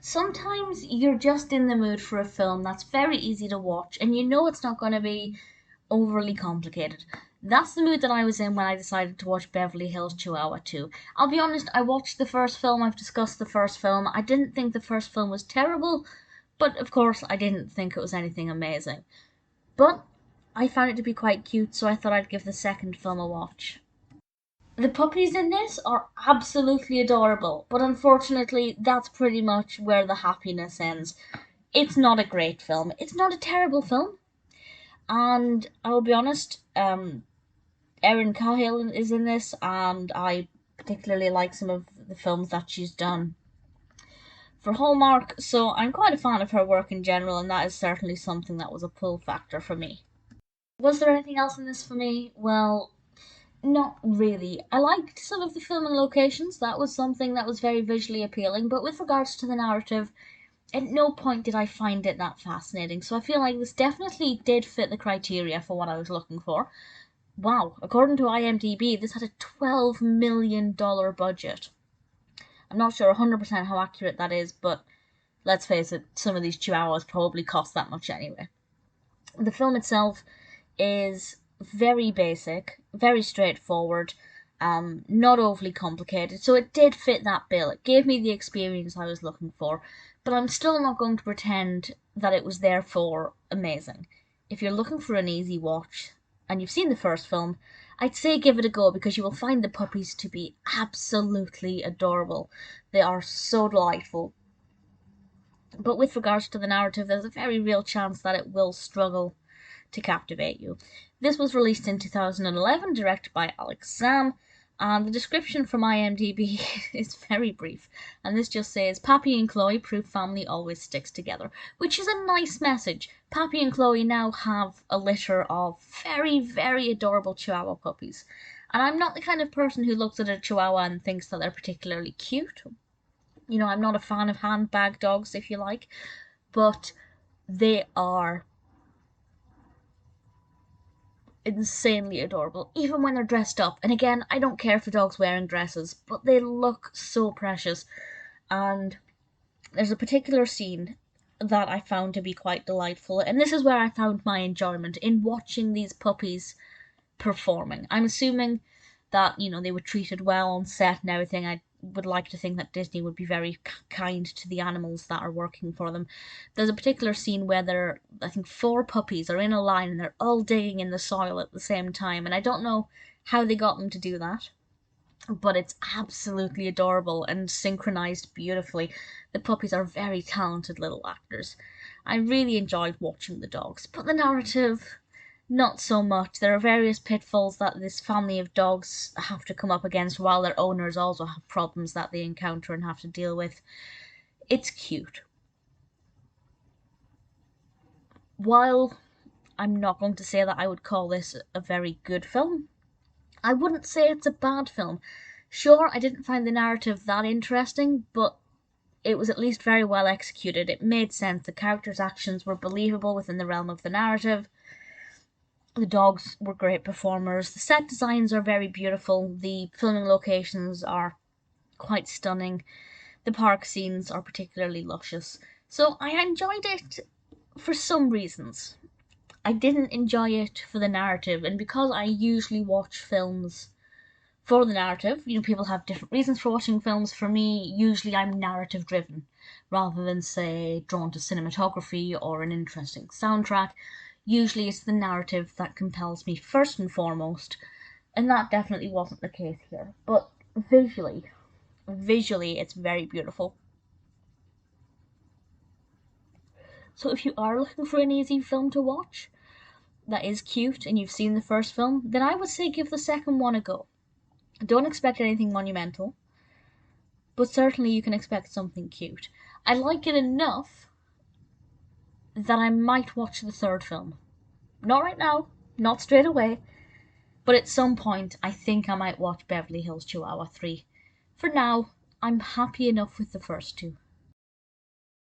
Sometimes you're just in the mood for a film that's very easy to watch and you know it's not going to be overly complicated. That's the mood that I was in when I decided to watch Beverly Hills Chihuahua 2. I'll be honest, I watched the first film, I've discussed the first film. I didn't think the first film was terrible, but of course I didn't think it was anything amazing. But I found it to be quite cute, so I thought I'd give the second film a watch. The puppies in this are absolutely adorable, but unfortunately, that's pretty much where the happiness ends. It's not a great film. It's not a terrible film. And I will be honest, Erin Cahill is in this, and I particularly like some of the films that she's done for Hallmark, so I'm quite a fan of her work in general, and that is certainly something that was a pull factor for me. Was there anything else in this for me? Well, not really. I liked some of the filming locations. That was something that was very visually appealing. But with regards to the narrative, at no point did I find it that fascinating. So I feel like this definitely did fit the criteria for what I was looking for. Wow, according to IMDb, this had a $12 million budget. I'm not sure 100% how accurate that is, but let's face it, some of these chihuahuas probably cost that much anyway. The film itself is very basic, very straightforward, not overly complicated. So it did fit that bill. It gave me the experience I was looking for, but I'm still not going to pretend that it was therefore amazing. If you're looking for an easy watch and you've seen the first film, I'd say give it a go because you will find the puppies to be absolutely adorable. They are so delightful. But with regards to the narrative, there's a very real chance that it will struggle to captivate you. This was released in 2011, directed by Alex Sam, and the description from IMDb is very brief. And this just says, Papi and Chloe prove family always sticks together, which is a nice message. Papi and Chloe now have a litter of very, very adorable Chihuahua puppies. And I'm not the kind of person who looks at a Chihuahua and thinks that they're particularly cute. You know, I'm not a fan of handbag dogs, if you like, but they are insanely adorable, even when they're dressed up. And again, I don't care for dogs wearing dresses, but they look so precious. And there's a particular scene that I found to be quite delightful, and this is where I found my enjoyment in watching these puppies performing. I'm assuming that, you know, they were treated well on set and everything. I would like to think that Disney would be very kind to the animals that are working for them. There's a particular scene where I think 4 puppies are in a line and they're all digging in the soil at the same time, and I don't know how they got them to do that, but it's absolutely adorable and synchronized beautifully. The puppies are very talented little actors. I really enjoyed watching the dogs, but the narrative, not so much. There are various pitfalls that this family of dogs have to come up against, while their owners also have problems that they encounter and have to deal with. It's cute. While I'm not going to say that I would call this a very good film, I wouldn't say it's a bad film. Sure, I didn't find the narrative that interesting, but it was at least very well executed. It made sense. The characters' actions were believable within the realm of the narrative. The dogs were great performers. The set designs are very beautiful. The filming locations are quite stunning. The park scenes are particularly luscious. So I enjoyed it for some reasons. I didn't enjoy it for the narrative, and because I usually watch films for the narrative, you know, people have different reasons for watching films. For me, usually I'm narrative driven, rather than, say, drawn to cinematography or an interesting soundtrack. Usually it's the narrative that compels me first and foremost, and that definitely wasn't the case here. But visually it's very beautiful. So if you are looking for an easy film to watch that is cute and you've seen the first film, then I would say give the second one a go. Don't expect anything monumental, but certainly you can expect something cute. I like it enough that I might watch the third film. Not right now, not straight away, but at some point I think I might watch Beverly Hills Chihuahua 3. For now, I'm happy enough with the first two.